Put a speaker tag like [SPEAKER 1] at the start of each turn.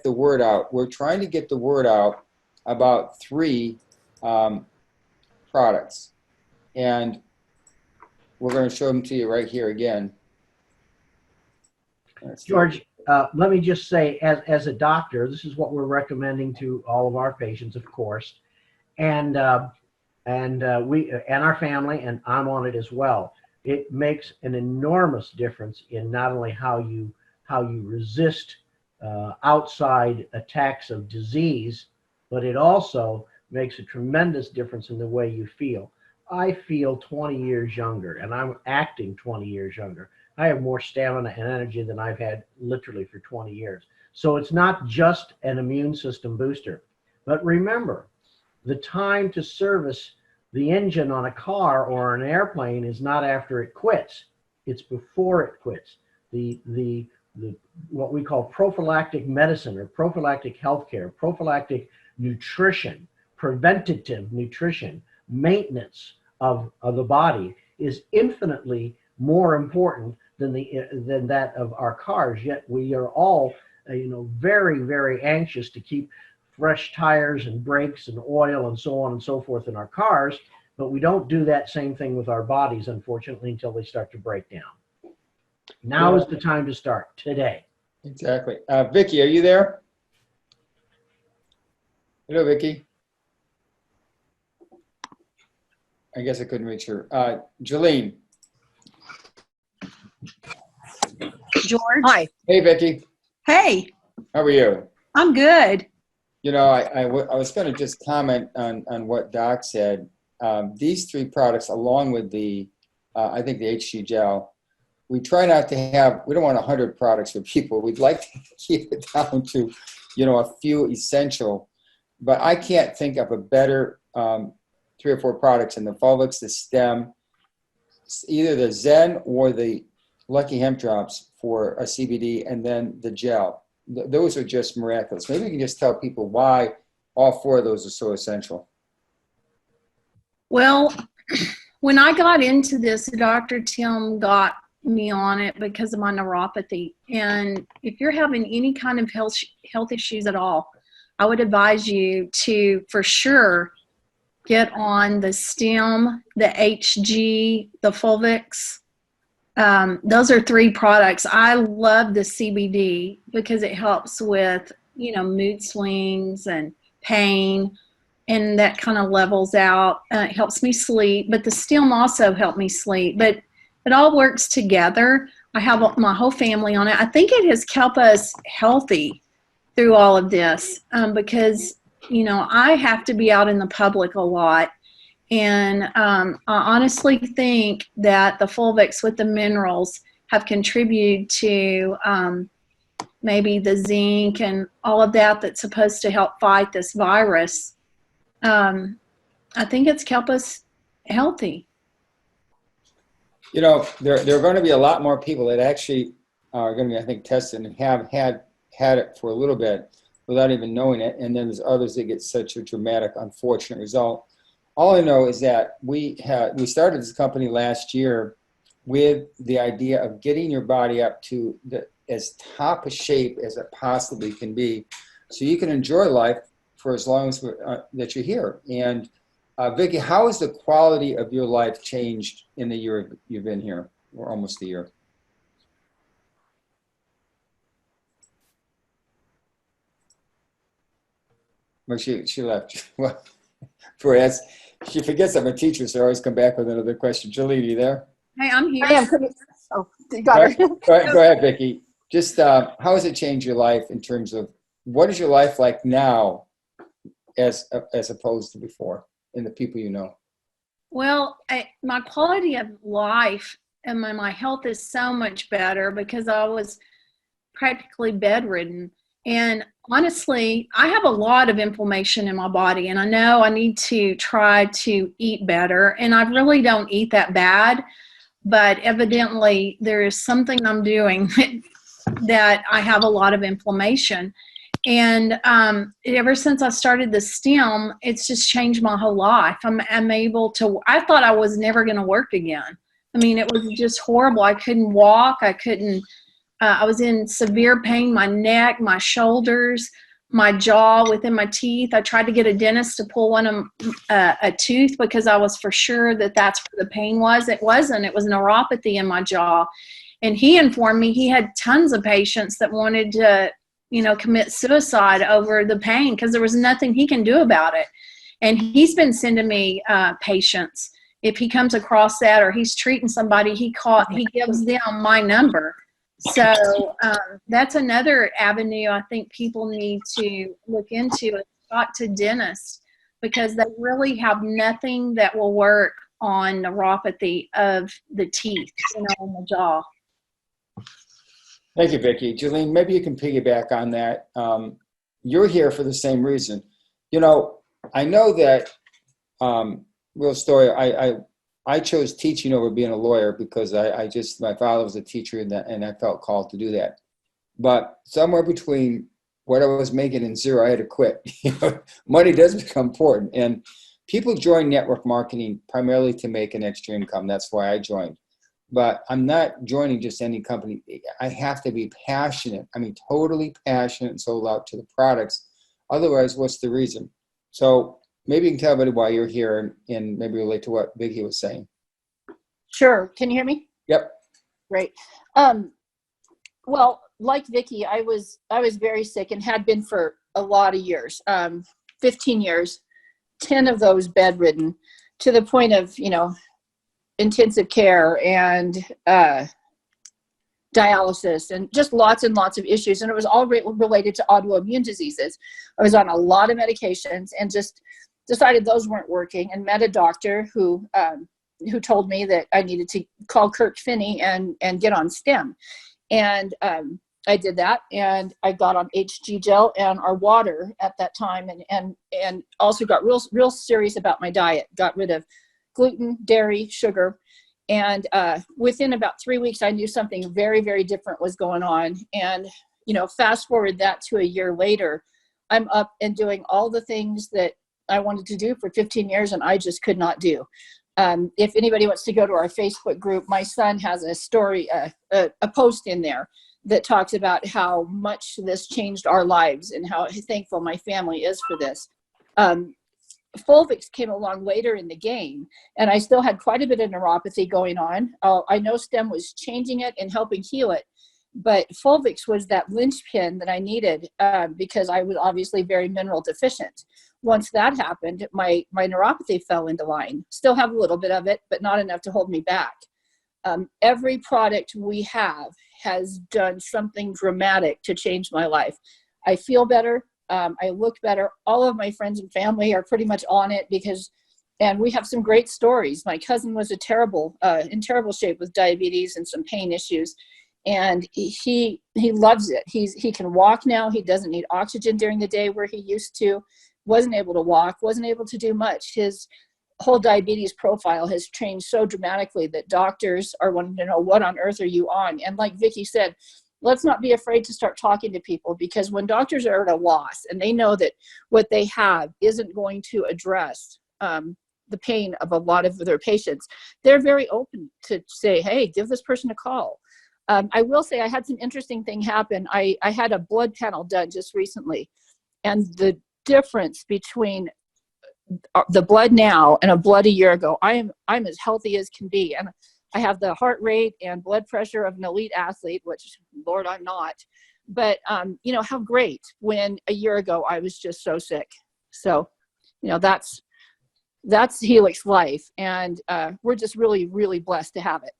[SPEAKER 1] get the word out. We're trying to get the word out about 3 products. And we're going to show them to you right here again.
[SPEAKER 2] George, let me just say, as a doctor, this is what we're recommending to all of our patients, of course, and our family, and I'm on it as well. It makes an enormous difference in not only how you resist outside attacks of disease, but it also makes a tremendous difference in the way you feel. I feel 20 years younger, and I'm acting 20 years younger. I have more stamina and energy than I've had literally for 20 years. So it's not just an immune system booster. But remember, the time to service the engine on a car or an airplane is not after it quits. It's before it quits. The what we call prophylactic medicine or prophylactic healthcare, prophylactic nutrition, preventative nutrition, maintenance of the body is infinitely more important than that of our cars. Yet we are all very, very anxious to keep fresh tires and brakes and oil and so on and so forth in our cars, but we don't do that same thing with our bodies, unfortunately, until they start to break down. Now is the time to start, today.
[SPEAKER 1] Exactly. Vicki, are you there? Hello, Vicki. I guess I couldn't reach her. Jolene.
[SPEAKER 3] George.
[SPEAKER 4] Hi.
[SPEAKER 1] Hey, Vicki.
[SPEAKER 3] Hey,
[SPEAKER 1] How are you?
[SPEAKER 3] I'm good.
[SPEAKER 1] You know, I was going to just comment on what Doc said. These 3 products, along with the, I think the HG gel, we try not to have, we don't want 100 products for people. We'd like to keep it down to, a few essential, but I can't think of a better 3 or 4 products in the Fulvex, the stem, either the Zen or the Lucky Hemp Drops for a CBD, and then the gel. Those are just miraculous. Maybe you can just tell people why all 4 of those are so essential.
[SPEAKER 3] Well, when I got into this, Dr. Tim got me on it because of my neuropathy. And if you're having any kind of health issues at all, I would advise you to, for sure, get on the stem, the HG, the Fulvex. Those are 3 products. I love the CBD because it helps with, mood swings and pain, and that kind of levels out. It helps me sleep, but the stem also helped me sleep. But it all works together. I have my whole family on it. I think it has kept us healthy through all of this because, I have to be out in the public a lot. And I honestly think that the Fulvex with the minerals have contributed to maybe the zinc and all of that that's supposed to help fight this virus. I think it's kept us healthy.
[SPEAKER 1] There are going to be a lot more people that actually are going to be, I think, tested and have had it for a little bit without even knowing it. And then there's others that get such a dramatic, unfortunate result. All I know is that we started this company last year with the idea of getting your body up to as top a shape as it possibly can be, so you can enjoy life for as long as that you're here. And Vicki, how has the quality of your life changed in the year you've been here, or almost a year? Well, she left. Well, she forgets I'm a teacher, so I always come back with another question. Jolene, are you there?
[SPEAKER 3] Hey, I'm here.
[SPEAKER 4] I am. Oh, you got her.
[SPEAKER 1] Go ahead, Vicki. Just how has it changed your life in terms of what is your life like now as opposed to before, and the people you know?
[SPEAKER 3] Well, my quality of life and my health is so much better because I was practically bedridden. And honestly, I have a lot of inflammation in my body, and I know I need to try to eat better. And I really don't eat that bad, but evidently there is something I'm doing that I have a lot of inflammation. And ever since I started the stem, it's just changed my whole life. I'm able to, I thought I was never going to work again. I mean, it was just horrible. I couldn't walk. I couldn't I was in severe pain, my neck, my shoulders, my jaw, within my teeth. I tried to get a dentist to pull a tooth because I was for sure that that's where the pain was. It wasn't. It was neuropathy in my jaw. And he informed me he had tons of patients that wanted to, commit suicide over the pain because there was nothing he can do about it. And he's been sending me patients. If he comes across that or he's treating somebody, he gives them my number. So that's another avenue I think people need to look into is talk to dentists, because they really have nothing that will work on neuropathy of the teeth, in the jaw.
[SPEAKER 1] Thank you, Vicki. Julene, maybe you can piggyback on that. You're here for the same reason. I know that, real story, I chose teaching over being a lawyer because my father was a teacher and I felt called to do that. But somewhere between what I was making and zero, I had to quit. Money does become important. And people join network marketing primarily to make an extra income. That's why I joined. But I'm not joining just any company. I have to be passionate. I mean, totally passionate and sold out to the products. Otherwise, what's the reason? So maybe you can tell everybody why you're here and maybe relate to what Vicki was saying.
[SPEAKER 4] Sure. Can you hear me?
[SPEAKER 1] Yep.
[SPEAKER 4] Great. Well, like Vicki, I was very sick and had been for a lot of years, 15 years, 10 of those bedridden, to the point of, intensive care and dialysis and just lots and lots of issues. And it was all related to autoimmune diseases. I was on a lot of medications and just decided those weren't working, and met a doctor who told me that I needed to call Kirk Finney and get on STEM. And I did that, and I got on HG gel and our water at that time, and also got real serious about my diet. Got rid of gluten, dairy, sugar. And within about 3 weeks, I knew something very, very different was going on. And, fast forward that to a year later, I'm up and doing all the things that I wanted to do for 15 years and I just could not do. If anybody wants to go to our Facebook group, my son has a story, a post in there that talks about how much this changed our lives and how thankful my family is for this. Fulvix came along later in the game, and I still had quite a bit of neuropathy going on. I know STEM was changing it and helping heal it, but Fulvix was that linchpin that I needed because I was obviously very mineral deficient. Once that happened, my neuropathy fell into line. Still have a little bit of it, but not enough to hold me back. Every product we have has done something dramatic to change my life. I feel better. I look better. All of my friends and family are pretty much on it and we have some great stories. My cousin was in terrible shape with diabetes and some pain issues. And he loves it. He can walk now. He doesn't need oxygen during the day where he used to. Wasn't able to walk, wasn't able to do much. His whole diabetes profile has changed so dramatically that doctors are wanting to know, what on earth are you on? And like Vicki said, let's not be afraid to start talking to people, because when doctors are at a loss and they know that what they have isn't going to address the pain of a lot of their patients, they're very open to say, hey, give this person a call. I will say I had some interesting thing happen. I had a blood panel done just recently, and the difference between the blood now and a blood a year ago, I'm as healthy as can be. And I have the heart rate and blood pressure of an elite athlete, which, Lord, I'm not. But, how great when a year ago I was just so sick. So, that's Helix Life. And we're just really, really blessed to have it.